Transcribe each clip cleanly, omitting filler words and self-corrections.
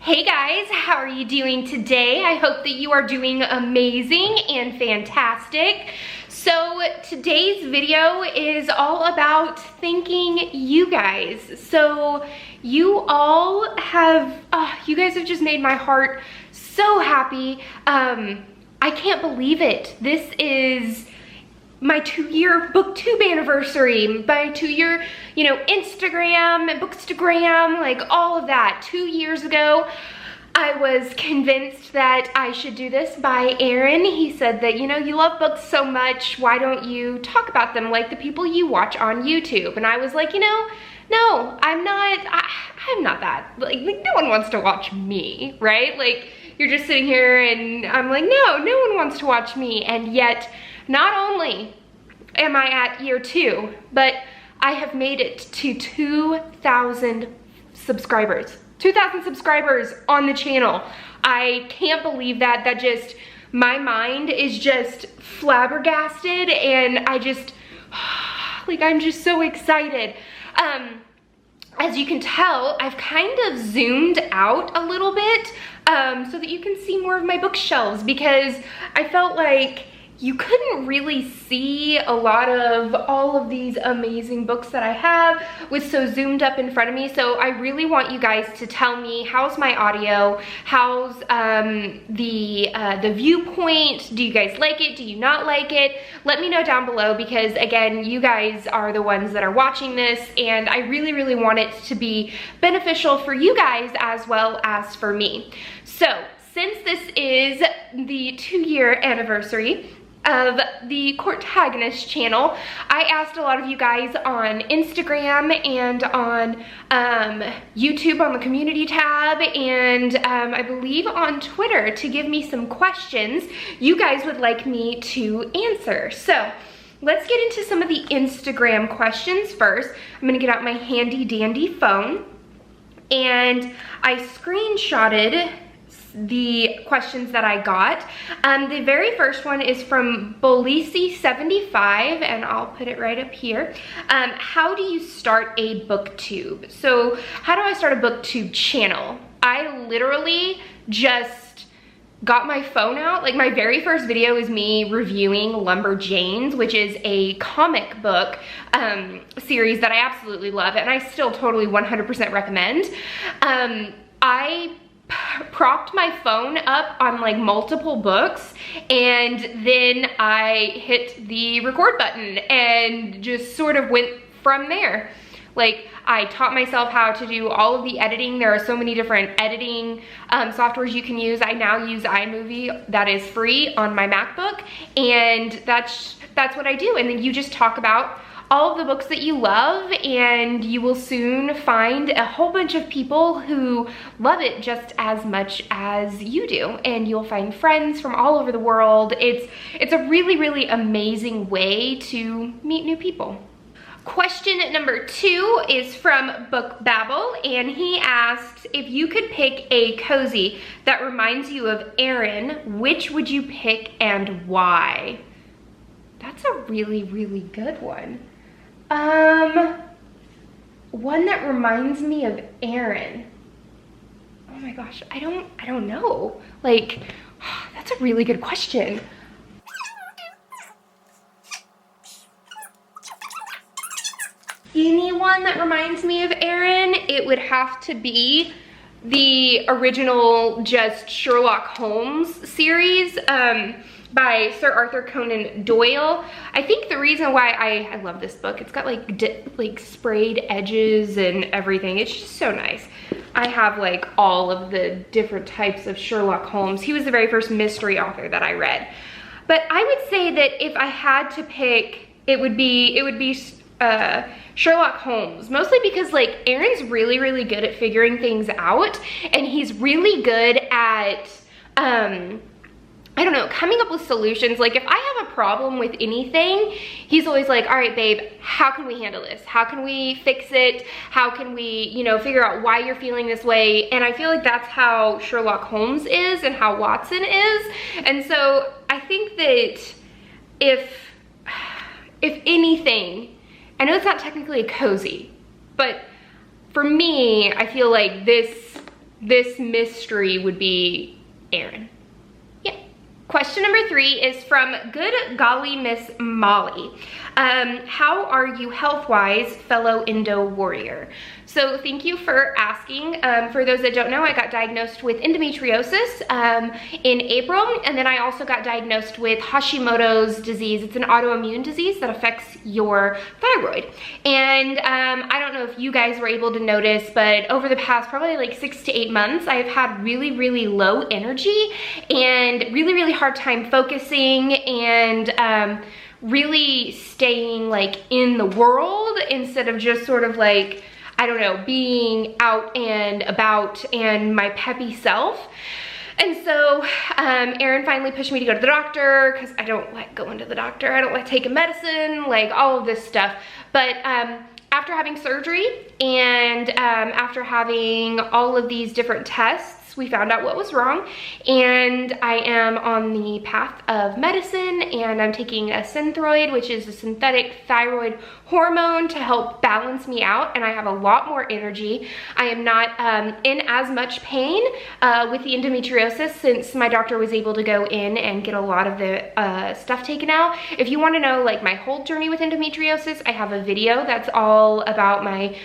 Hey guys, how are you doing today? I hope that you are doing amazing and fantastic. So today's video is all about thanking you guys. So you all have, you guys have just made my heart so happy. I can't believe it. This is my 2-year booktube anniversary, my 2-year, Instagram and bookstagram, like all of that. 2 years ago, I was convinced that I should do this by Aaron. He said that, you love books so much, why don't you talk about them like the people you watch on YouTube? And I was like, no, I'm not that. Like no one wants to watch me, right? Like, you're just sitting here and I'm like, no one wants to watch me. And yet, not only am I at year 2, but I have made it to 2,000 subscribers. 2,000 subscribers on the channel. I can't believe that. That just, my mind is just flabbergasted, and I just, like, I'm just so excited. As you can tell, I've kind of zoomed out a little bit so that you can see more of my bookshelves, because I felt like you couldn't really see a lot of all of these amazing books that I have with so zoomed up in front of me. So I really want you guys to tell me, how's my audio? How's the viewpoint? Do you guys like it? Do you not like it? Let me know down below, because again, you guys are the ones that are watching this, and I really, really want it to be beneficial for you guys as well as for me. So since this is the 2-year anniversary of the Courtagonist channel, I asked a lot of you guys on Instagram and on YouTube on the community tab, and I believe on Twitter, to give me some questions you guys would like me to answer. So let's get into some of the Instagram questions first. I'm gonna get out my handy dandy phone, and I screenshotted the questions that I got. The very first one is from Bolisi75, and I'll put it right up here. How do you start a booktube? So how do I start a booktube channel? I literally just got my phone out. Like, my very first video is me reviewing Lumberjanes, which is a comic book series that I absolutely love, and I still totally 100% recommend. I propped my phone up on like multiple books, and then I hit the record button and just sort of went from there. Like, I taught myself how to do all of the editing. There are so many different editing softwares you can use. I now use iMovie, that is free, on my MacBook, and that's what I do. And then you just talk about all of the books that you love, and you will soon find a whole bunch of people who love it just as much as you do, and you'll find friends from all over the world. It's a really, really amazing way to meet new people. Question number 2 is from Book Babble, and he asks, if you could pick a cozy that reminds you of Aaron, which would you pick and why? That's a really, really good one. One that reminds me of Aaron. Oh my gosh, I don't know. Like, that's a really good question. Anyone that reminds me of Aaron, it would have to be the original just Sherlock Holmes series by Sir Arthur Conan Doyle. I think the reason why I love this book, it's got like sprayed edges and everything. It's just so nice. I have like all of the different types of Sherlock Holmes. He was the very first mystery author that I read. But I would say that if I had to pick, it would be Sherlock Holmes, mostly because like Aaron's really, really good at figuring things out, and he's really good at I don't know, coming up with solutions. Like, if I have a problem with anything, he's always like, all right, babe, how can we handle this? How can we fix it? How can we, figure out why you're feeling this way? And I feel like that's how Sherlock Holmes is and how Watson is. And so I think that if anything, I know it's not technically a cozy, but for me, I feel like this this mystery would be Aaron. Yeah. Question number 3 is from Good Golly Miss Molly. How are you health-wise, fellow Indo warrior? So thank you for asking. For those that don't know, I got diagnosed with endometriosis in April, and then I also got diagnosed with Hashimoto's disease. It's an autoimmune disease that affects your thyroid. And I don't know if you guys were able to notice, but over the past probably like 6 to 8 months, I've had really, really low energy and really, really hard time focusing and really staying like in the world instead of just sort of like, I don't know, being out and about and my peppy self. And so Aaron finally pushed me to go to the doctor because I don't like going to the doctor. I don't like taking medicine, like all of this stuff. But after having surgery and after having all of these different tests, we found out what was wrong, and I am on the path of medicine, and I'm taking a Synthroid, which is a synthetic thyroid hormone to help balance me out, and I have a lot more energy. I am not in as much pain with the endometriosis since my doctor was able to go in and get a lot of the stuff taken out. If you want to know like my whole journey with endometriosis, I have a video that's all about my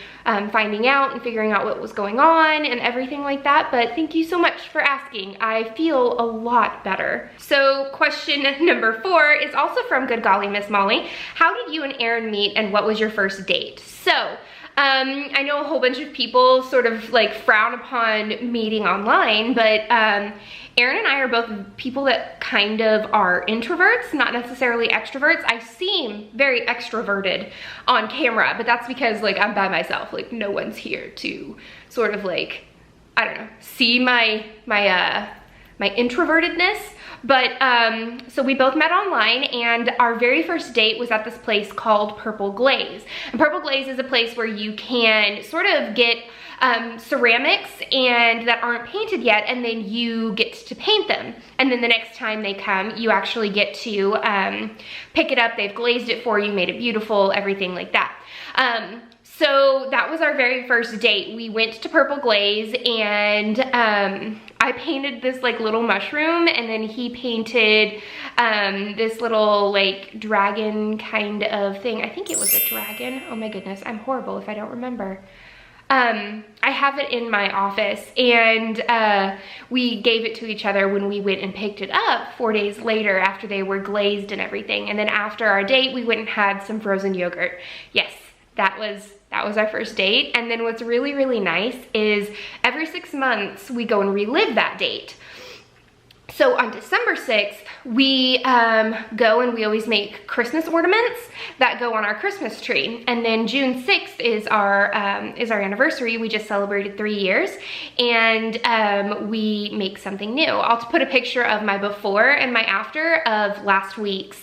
finding out and figuring out what was going on and everything like that. But thank you so much for asking. I feel a lot better. So question number 4 is also from Good Golly Miss Molly. How did you and Aaron meet and what was your first date? So I know a whole bunch of people sort of like frown upon meeting online, but Aaron and I are both people that kind of are introverts, not necessarily extroverts. I seem very extroverted on camera, but that's because like I'm by myself. Like no one's here to sort of like, I don't know, see my introvertedness. But so we both met online, and our very first date was at this place called Purple Glaze. And Purple Glaze is a place where you can sort of get ceramics and that aren't painted yet, and then you get to paint them. And then the next time they come, you actually get to pick it up. They've glazed it for you, made it beautiful, everything like that. So that was our very first date. We went to Purple Glaze, and I painted this like little mushroom, and then he painted this little like dragon kind of thing. I think it was a dragon. Oh my goodness, I'm horrible if I don't remember. I have it in my office, and we gave it to each other when we went and picked it up 4 days later after they were glazed and everything. And then after our date, we went and had some frozen yogurt. Yes, that was our first date. And then what's really, really nice is every 6 months we go and relive that date. So on December 6th, we go and we always make Christmas ornaments that go on our Christmas tree. And then June 6th is our anniversary. We just celebrated 3 years, and we make something new. I'll put a picture of my before and my after of last week's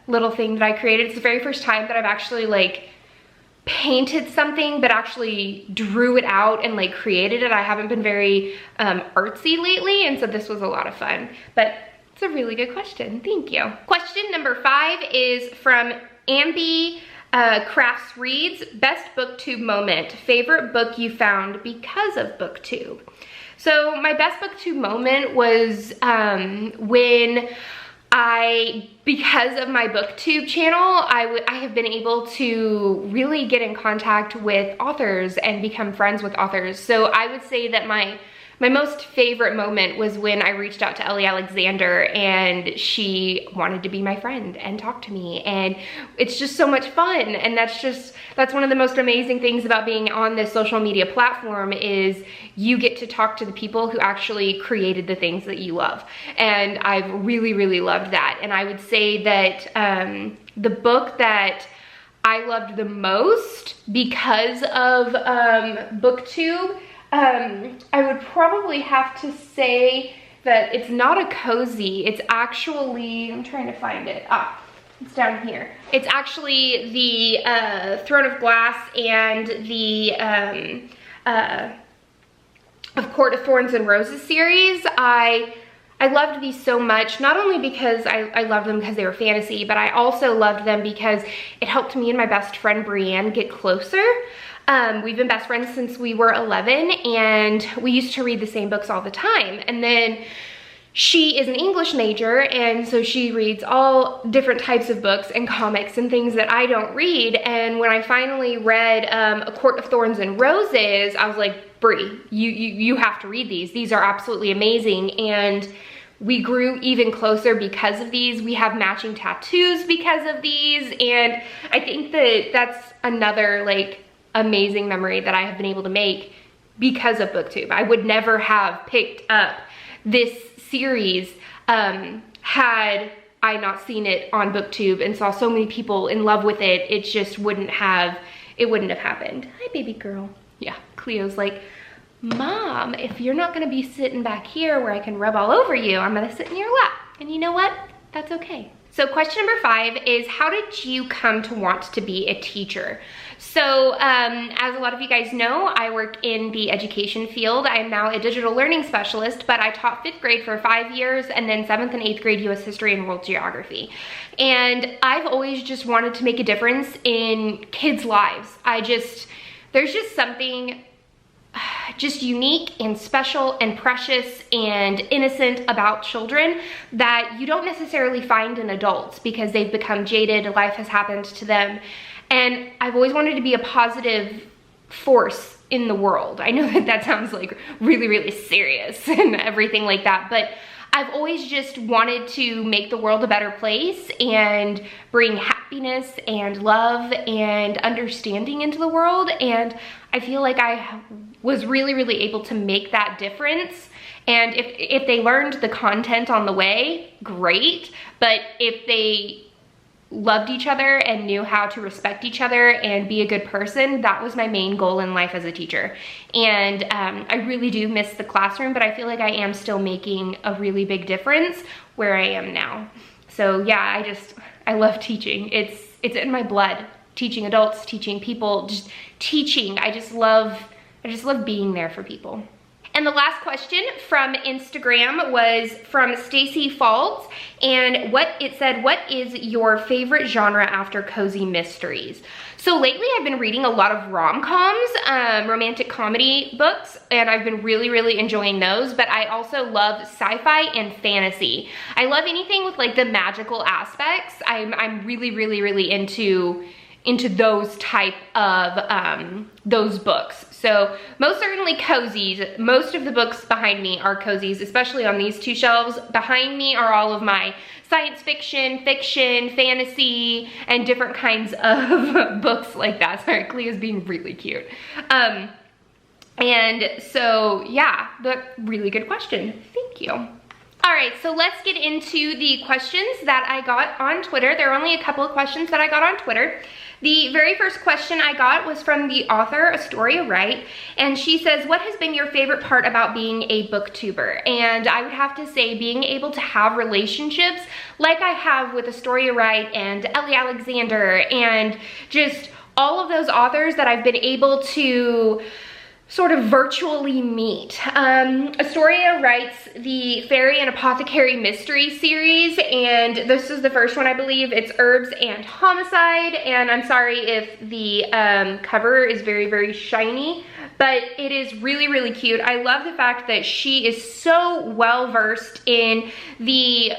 little thing that I created. It's the very first time that I've actually like painted something but actually drew it out and like created it. I haven't been very artsy lately, and so this was a lot of fun. But it's a really good question. Thank you. Question number 5 is from Ambi Crafts Reads. Best BookTube moment. Favorite book you found because of BookTube. So my best BookTube moment was when because of my BookTube channel, I have been able to really get in contact with authors and become friends with authors. So I would say that my most favorite moment was when I reached out to Ellie Alexander, and she wanted to be my friend and talk to me, and it's just so much fun. And that's one of the most amazing things about being on this social media platform is you get to talk to the people who actually created the things that you love. And I've really, really loved that. And I would say that the book that I loved the most because of BookTube, I would probably have to say that it's not a cozy. It's actually, I'm trying to find it. It's down here. It's actually the Throne of Glass and the of Court of Thorns and Roses series. I loved these so much, not only because I loved them because they were fantasy, but I also loved them because it helped me and my best friend Brienne get closer. We've been best friends since we were 11, and we used to read the same books all the time. And then she is an English major, and so she reads all different types of books and comics and things that I don't read. And when I finally read A Court of Thorns and Roses, I was like, Brie, you have to read these. These are absolutely amazing. And we grew even closer because of these. We have matching tattoos because of these. And I think that that's another like amazing memory that I have been able to make because of BookTube. I would never have picked up this series had I not seen it on BookTube and saw so many people in love with it. It just wouldn't have happened. Hi, baby girl. Yeah, Cleo's like, Mom, if you're not gonna be sitting back here where I can rub all over you, I'm gonna sit in your lap. And you know what? That's okay. So question number 5 is, how did you come to want to be a teacher? So as a lot of you guys know, I work in the education field. I am now a digital learning specialist, but I taught 5th grade for 5 years and then 7th and 8th grade US history and world geography. And I've always just wanted to make a difference in kids' lives. There's just something just unique and special and precious and innocent about children that you don't necessarily find in adults because they've become jaded, life has happened to them. And I've always wanted to be a positive force in the world. I know that sounds like really, really serious and everything like that, but I've always just wanted to make the world a better place and bring happiness and love and understanding into the world. And I feel like I was really, really able to make that difference. And if they learned the content on the way, great. But if they loved each other and knew how to respect each other and be a good person, that was my main goal in life as a teacher. And I really do miss the classroom, but I feel like I am still making a really big difference where I am now. So yeah, I love teaching. It's in my blood. Teaching adults, teaching people, just teaching. I just love being there for people. And the last question from Instagram was from Stacy Faults, and it said, what is your favorite genre after cozy mysteries? So lately I've been reading a lot of rom-coms, romantic comedy books, and I've been really, really enjoying those, but I also love sci-fi and fantasy. I love anything with like the magical aspects. I'm really, really, really into those type of those books. So most certainly cozies. Most of the books behind me are cozies, especially on these 2 shelves. Behind me are all of my science fiction, fiction, fantasy, and different kinds of books like that. Sorry, Cleo's being really cute. And so yeah, but really good question. Thank you. All right, so let's get into the questions that I got on Twitter. There are only a couple of questions that I got on Twitter. The very first question I got was from the author, Astoria Wright, and she says, what has been your favorite part about being a booktuber? And I would have to say being able to have relationships like I have with Astoria Wright and Ellie Alexander and just all of those authors that I've been able to sort of virtually meet. Astoria writes the Fairy and Apothecary Mystery series, and this is the first one, I believe. It's Herbs and Homicide, and I'm sorry if the cover is very, very shiny, but it is really, really cute. I love the fact that she is so well versed in the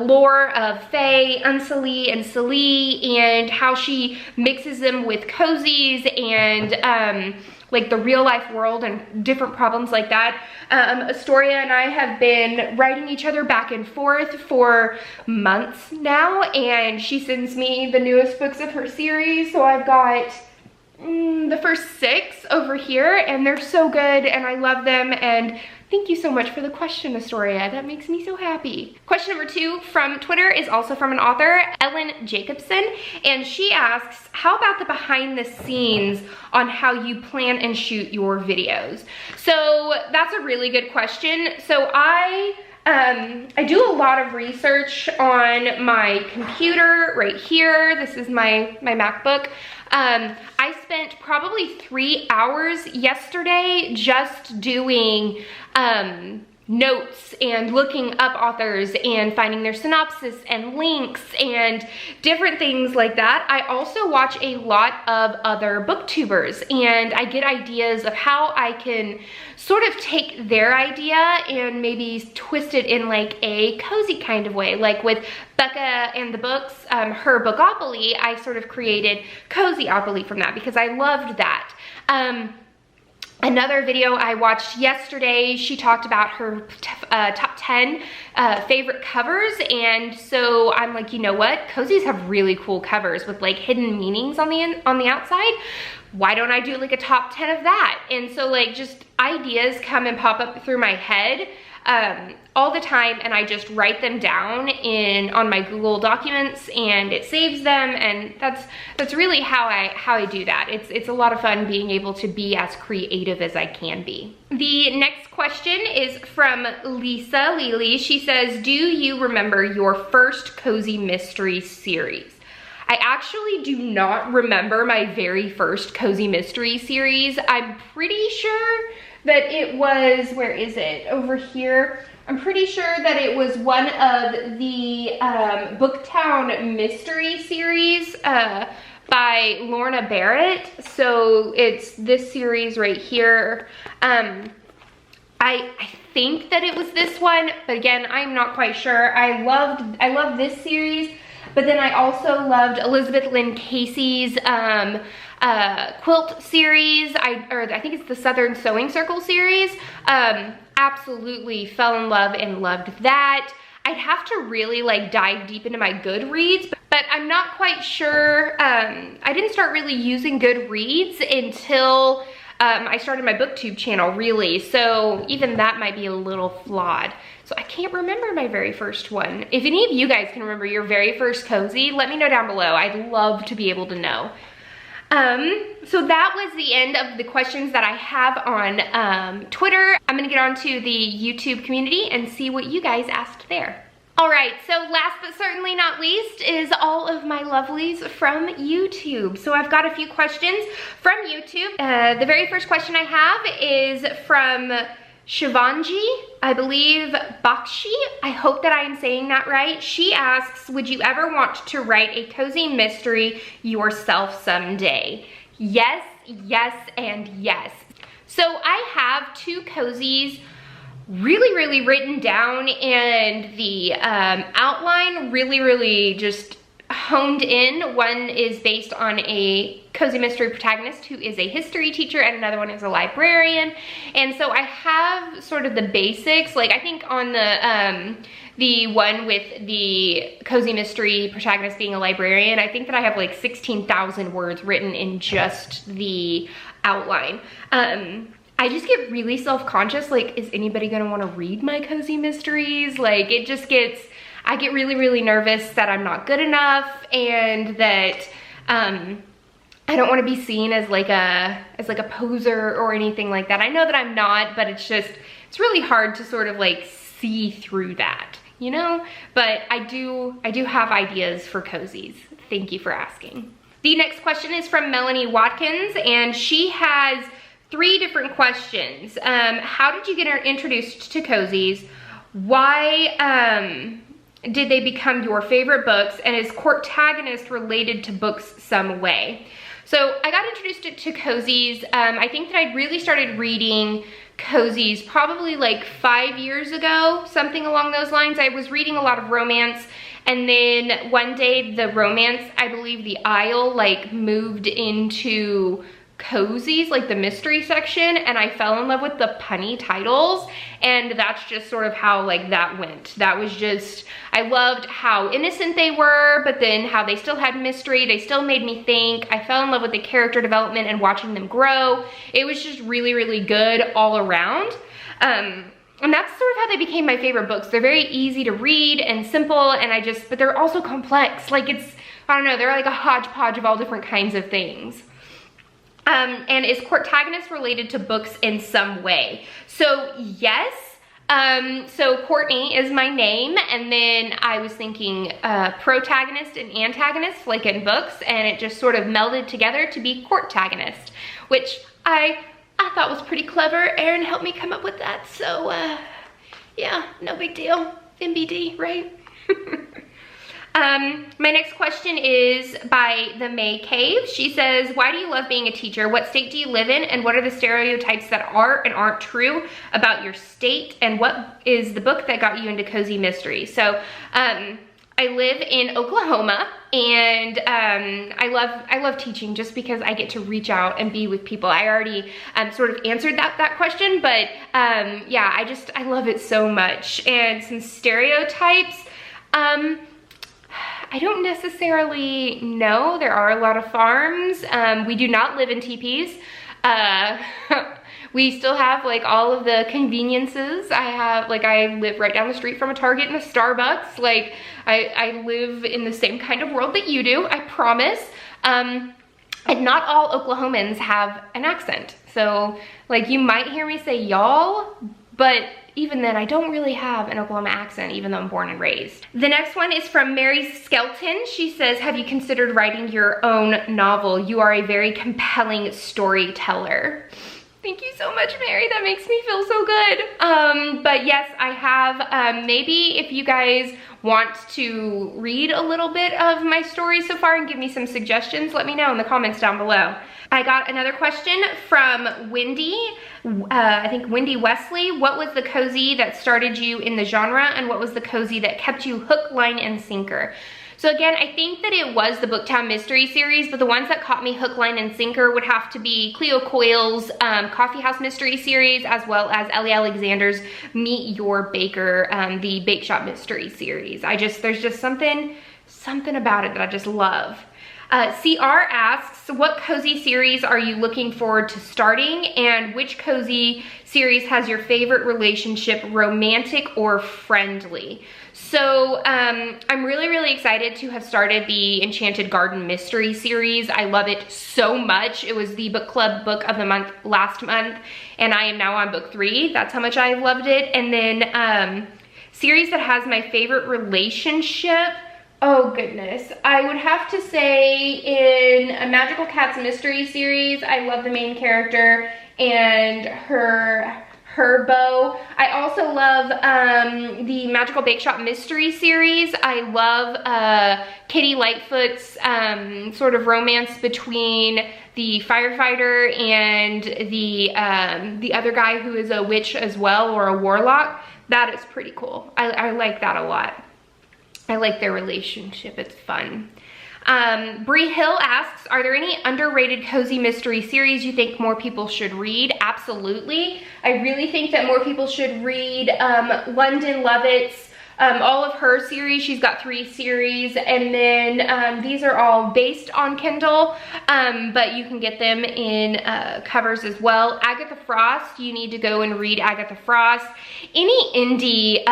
lore of Fae, Unsully, and Sully, and how she mixes them with cozies and like the real life world and different problems like that. Astoria and I have been writing each other back and forth for months now, and she sends me the newest books of her series. So I've got the first 6 over here, and they're so good and I love them. And thank you so much for the question, Astoria. That makes me so happy. Question number 2 from Twitter is also from an author, Ellen Jacobson, and she asks, how about the behind the scenes on how you plan and shoot your videos? So that's a really good question. So I do a lot of research on my computer right here. This is my MacBook. I spent probably 3 hours yesterday just doing notes and looking up authors and finding their synopsis and links and different things like that. I also watch a lot of other booktubers, and I get ideas of how I can sort of take their idea and maybe twist it in like a cozy kind of way. Like with Becca and the Books, her Bookopoly, I sort of created Cozyopoly from that because I loved that. Another video I watched yesterday, she talked about her top 10 favorite covers, and so I'm like, you know what? Cozies have really cool covers with like hidden meanings on the outside. Why don't I do like a top 10 of that? And so like just ideas come and pop up through my head all the time, and I just write them down on my Google Documents, and it saves them, and that's really how I do that. It's a lot of fun being able to be as creative as I can be. The next question is from Lisa Lely. She says, do you remember your first cozy mystery series? I actually do not remember my very first cozy mystery series. I'm pretty sure that it was, where is it? Over here. I'm pretty sure that it was one of the Booktown mystery series by Lorna Barrett. So it's this series right here. I think that it was this one, but again, I'm not quite sure. I love this series, but then I also loved Elizabeth Lynn Casey's quilt series. I think it's the Southern Sewing Circle series. Absolutely fell in love and loved that. I'd have to really like dive deep into my Goodreads, but I'm not quite sure. I didn't start really using Goodreads until I started my BookTube channel, really. So even that might be a little flawed. So I can't remember my very first one. If any of you guys can remember your very first cozy, let me know down below. I'd love to be able to know. So that was the end of the questions that I have on Twitter. I'm gonna get onto the YouTube community and see what you guys asked there. All right, so last but certainly not least is all of my lovelies from YouTube. So I've got a few questions from YouTube. The very first question I have is from Shivanji, I believe Bakshi. I hope that I am saying that right. She asks, would you ever want to write a cozy mystery yourself someday? Yes, yes, and yes. So I have two cozies really written down, and the outline really just honed in. One is based on a cozy mystery protagonist who is a history teacher, and another one is a librarian. And so I have sort of the basics. Like I think on the one with the cozy mystery protagonist being a librarian, I think that I have like 16,000 words written in just the outline. I just get really self-conscious, like, is anybody gonna wanna read my cozy mysteries? Like, it just gets, I get really nervous that I'm not good enough, and that I don't wanna be seen as like a poser or anything like that. I know that I'm not, but it's really hard to sort of like see through that, you know? But I do have ideas for cozies. Thank you for asking. The next question is from Melanie Watkins, and she has 3 different questions. How did you get introduced to cozies? Why did they become your favorite books? And is Courtagonist related to books some way? So I got introduced to cozies. I think that I'd really started reading cozies probably like 5 years ago, something along those lines. I was reading a lot of romance, and then one day the romance, I believe the aisle like moved into cozies, like the mystery section, and I fell in love with the punny titles, and that's just sort of how like that went. That was just, I loved how innocent they were, but then how they still had mystery. They still made me think. I fell in love with the character development and watching them grow. It was just really good all around. And that's sort of how they became my favorite books. They're very easy to read and simple, and but they're also complex. Like I don't know, they're like a hodgepodge of all different kinds of things. And is Courtagonist related to books in some way? So yes, so Courtney is my name, and then I was thinking protagonist and antagonist, like in books, and it just sort of melded together to be Courtagonist, which I thought was pretty clever. Erin helped me come up with that, so Yeah, no big deal. MBD, right? My next question is by the Mae Cave. She says, why do you love being a teacher? What state do you live in? And what are the stereotypes that are and aren't true about your state? And what is the book that got you into cozy mystery? So, I live in Oklahoma, and I love teaching just because I get to reach out and be with people. I already sort of answered that question, but yeah, I love it so much. And some stereotypes, I don't necessarily know. There are a lot of farms. We do not live in teepees. We still have like all of the conveniences. I live right down the street from a Target and a Starbucks. Like I live in the same kind of world that you do, I promise. And not all Oklahomans have an accent. So like you might hear me say y'all, but even then I don't really have an Oklahoma accent, even though I'm born and raised. The next one is from Mary Skelton. She says, have you considered writing your own novel? You are a very compelling storyteller. Thank you so much, Mary. That makes me feel so good. But yes, I have. Maybe if you guys want to read a little bit of my story so far and give me some suggestions, let me know in the comments down below. I got another question from Wendy. I think Wendy Wesley. What was the cozy that started you in the genre, and what was the cozy that kept you hook, line, and sinker? So again, I think that it was the Booktown Mystery series, but the ones that caught me hook, line, and sinker would have to be Cleo Coyle's Coffee House Mystery series, as well as Ellie Alexander's Meet Your Baker, the Bake Shop Mystery series. There's just something about it that I just love. CR asks, what cozy series are you looking forward to starting, and which cozy series has your favorite relationship, romantic or friendly? So I'm really excited to have started the Enchanted Garden Mystery series. I love it so much. It was the book club book of the month last month, and I am now on book 3. That's how much I loved it. And then series that has my favorite relationship, oh goodness, I would have to say in a Magical Cats Mystery series, I love the main character and her beau. I also love the Magical Bake Shop Mystery series. I love Kitty Lightfoot's sort of romance between the firefighter and the other guy who is a witch as well, or a warlock. That is pretty cool. I like that a lot. I like their relationship, it's fun. Bree Hill asks, are there any underrated cozy mystery series you think more people should read? Absolutely. I really think that more people should read London Lovett's, all of her series. She's got 3 series, and then these are all based on Kindle, but you can get them in covers as well. Agatha Frost, you need to go and read Agatha Frost. Any indie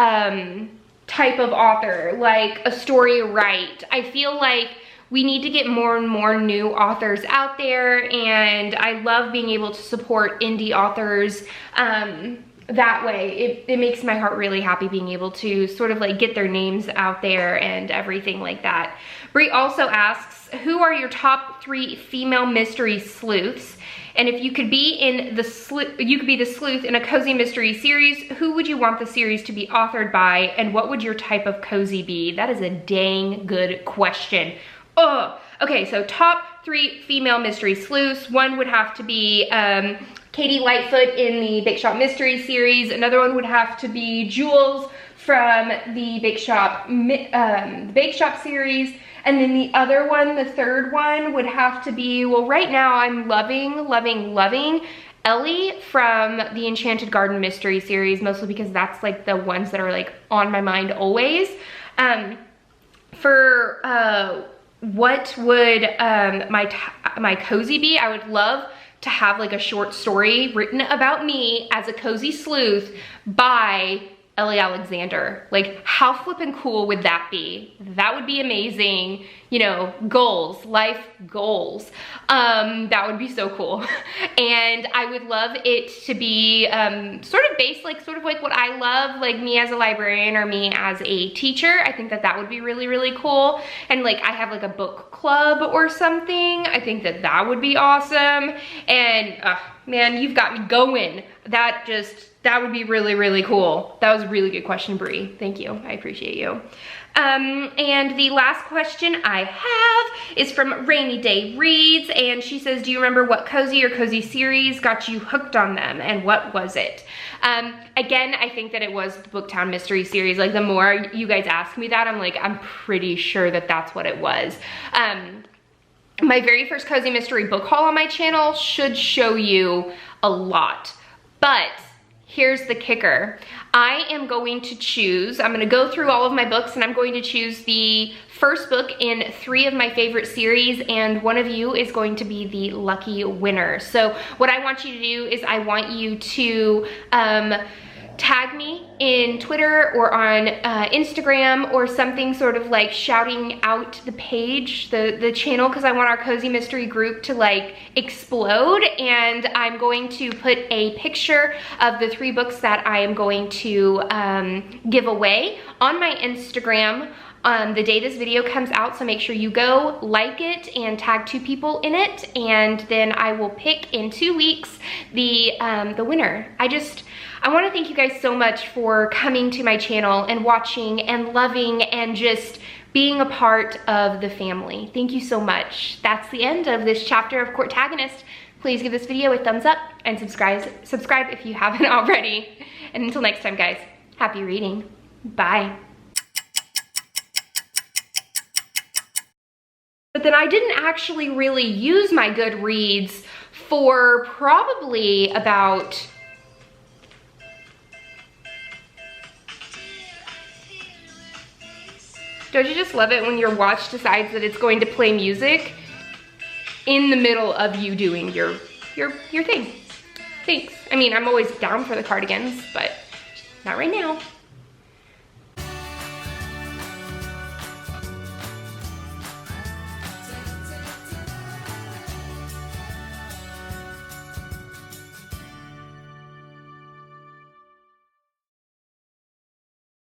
type of author, like a Story Right. I feel like we need to get more and more new authors out there, and I love being able to support indie authors that way. It makes my heart really happy being able to sort of like get their names out there and everything like that. Brie also asks, who are your top 3 female mystery sleuths? And if you could be the sleuth in a cozy mystery series, who would you want the series to be authored by, and what would your type of cozy be? That is a dang good question. Oh, okay, so top 3 female mystery sleuths. One would have to be Katie Lightfoot in the Bake Shop Mystery series. Another one would have to be Jules from the Bake Shop series. And then the other one, the third one, would have to be, well, right now I'm loving Ellie from the Enchanted Garden Mystery series, mostly because that's like the ones that are like on my mind always. What would my cozy be? I would love to have like a short story written about me as a cozy sleuth by Ellie Alexander. Like, how flippin' cool would that be? That would be amazing. You know, goals, life goals. That would be so cool. And I would love it to be sort of based like what I love, like me as a librarian or me as a teacher. I think that would be really cool. And like I have like a book club or something. I think that would be awesome. And man, you've got me going. That would be really, really cool. That was a really good question, Bree. Thank you, I appreciate you. And the last question I have is from Rainy Day Reads, and she says, do you remember what cozy or cozy series got you hooked on them, and what was it? Again, I think that it was the Booktown Mystery Series. Like, the more you guys ask me that, I'm like, I'm pretty sure that that's what it was. My very first cozy mystery book haul on my channel should show you a lot, but here's the kicker. I am going to choose, I'm gonna go through all of my books and I'm going to choose the first book in 3 of my favorite series, and one of you is going to be the lucky winner. So what I want you to do is I want you to tag me in Twitter or on Instagram or something, sort of like shouting out the page, the channel, because I want our cozy mystery group to like explode. And I'm going to put a picture of the 3 books that I am going to give away on my Instagram the day this video comes out. So make sure you go like it and tag 2 people in it, and then I will pick in 2 weeks the winner. I want to thank you guys so much for coming to my channel and watching and loving and just being a part of the family. Thank you so much. That's the end of this chapter of Courtagonist. Please give this video a thumbs up and subscribe if you haven't already. And until next time, guys, happy reading. Bye. But then I didn't actually really use my Goodreads for probably about... Don't you just love it when your watch decides that it's going to play music in the middle of you doing your thing? Thanks. I mean, I'm always down for the cardigans, but not right now.